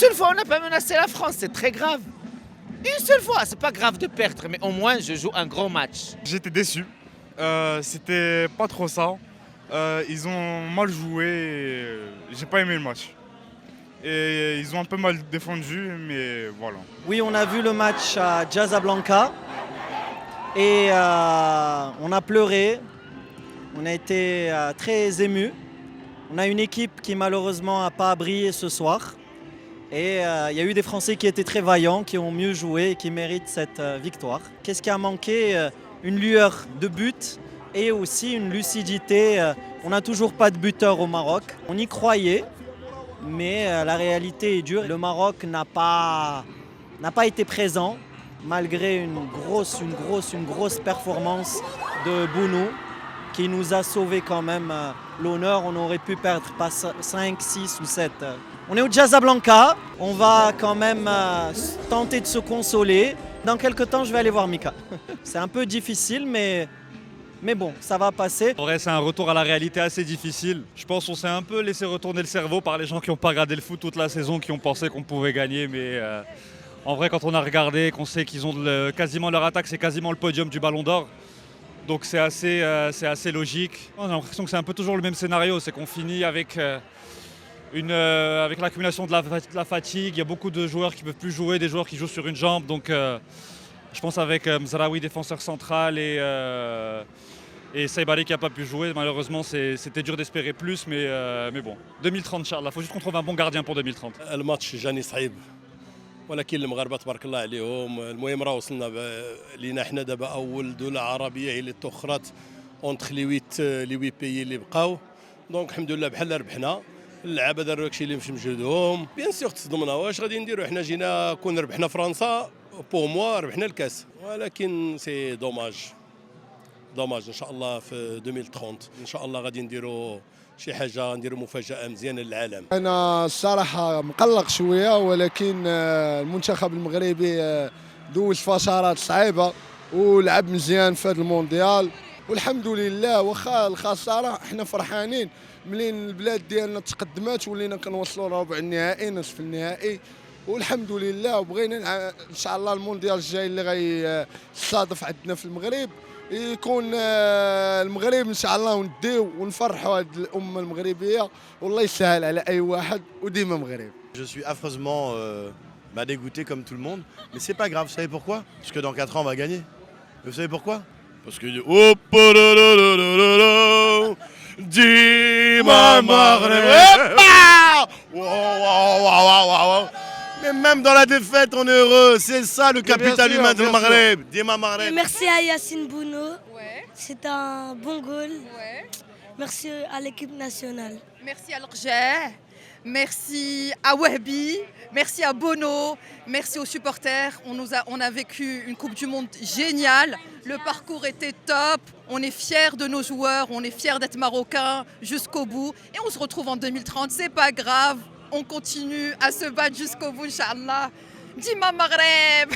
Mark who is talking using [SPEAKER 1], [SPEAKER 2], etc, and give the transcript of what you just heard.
[SPEAKER 1] seule fois, on n'a pas menacé la France, c'est très grave. Une seule fois, c'est pas grave de perdre, mais au moins je joue un gros match.
[SPEAKER 2] J'étais déçu. C'était pas trop ça. Ils ont mal joué. J'ai pas aimé le match. Et ils ont un peu mal défendu, mais voilà.
[SPEAKER 3] Oui, on a vu le match à Casablanca et on a pleuré. On a été très émus. On a une équipe qui malheureusement n'a pas brillé ce soir. Et il y a eu des Français qui étaient très vaillants, qui ont mieux joué et qui méritent cette victoire. Qu'est-ce qui a manqué? Une lueur de but et aussi une lucidité. On n'a toujours pas de buteur au Maroc. On y croyait, mais la réalité est dure. Le Maroc n'a pas été présent malgré une grosse performance de Bounou qui nous a sauvé quand même l'honneur. On aurait pu perdre pas 5, 6 ou 7. On est au Casablanca, on va quand même tenter de se consoler. Dans quelques temps, je vais aller voir Mika. C'est un peu difficile, mais bon, ça va passer.
[SPEAKER 4] En vrai, c'est un retour à la réalité assez difficile. Je pense qu'on s'est un peu laissé retourner le cerveau par les gens qui n'ont pas regardé le foot toute la saison, qui ont pensé qu'on pouvait gagner. Mais en vrai, quand on a regardé, qu'on sait qu'ils ont quasiment leur attaque, c'est quasiment le podium du Ballon d'Or. Donc c'est assez logique. On a l'impression que c'est un peu toujours le même scénario, c'est qu'on finit avec l'accumulation de la fatigue. Il y a beaucoup de joueurs qui ne peuvent plus jouer, des joueurs qui jouent sur une jambe. Donc je pense avec Mzraoui, défenseur central, et Saibari qui n'a pas pu jouer. Malheureusement, c'était dur d'espérer plus, mais bon. 2030, Inch'Allah. Il faut juste qu'on trouve un bon gardien pour 2030.
[SPEAKER 5] Le match جاني صعيب ولكن المغاربه تبارك الله عليهم. المهم راه وصلنا لينا حنا دابا اول دوله عربيه هي اللي توخرات اونتخ لي 8 بيي اللي بقاو. دونك الحمد لله بحال ربحنا. اللعابه داروا داكشي اللي في مجهودهم. بيان سيغ تصدمنا واش غادي نديروا حنا جينا كون ربحنا فرنسا بور موا ربحنا الكاس ولكن سي دوماج ان شاء الله في 2030 ان شاء الله غادي نديروا شي حاجه نديروا مفاجاه مزيانه للعالم.
[SPEAKER 6] انا الصراحه مقلق شويه ولكن المنتخب المغربي دوز فترات صعيبه ولعب مزيان في هذا المونديال والحمد لله. واخا الخساره احنا فرحانين ملين البلاد ديالنا تقدمات ولينا كنوصلوا لربع النهائي نصف النهائي والحمد لله. وبغينا ان شاء الله المونديال الجاي اللي غيصادف عندنا في المغرب يكون المغرب ان شاء الله ونديو ونفرحوا هذه الامه المغربيه والله يسهل على اي واحد وديما مغرب.
[SPEAKER 7] Je suis affreusement dégoûté comme tout le monde, mais c'est pas grave, vous savez pourquoi? Parce que dans 4 ans on va gagner. Vous savez pourquoi? Parce que Dima Maghreb. Mais même dans la défaite, on est heureux. C'est ça le capital humain du Maghreb. Dima Maghreb.
[SPEAKER 8] Merci à Yacine Bouno. Ouais. C'est un bon goal. Ouais. Merci à l'équipe nationale.
[SPEAKER 9] Merci à l'Orgé. Merci à Wahbi. Merci à Bono. Merci aux supporters. On a vécu une Coupe du Monde géniale. Le parcours était top. On est fiers de nos joueurs. On est fiers d'être marocains jusqu'au bout. Et on se retrouve en 2030. C'est pas grave. On continue à se battre jusqu'au bout, Inch'Allah. Dima Maghreb.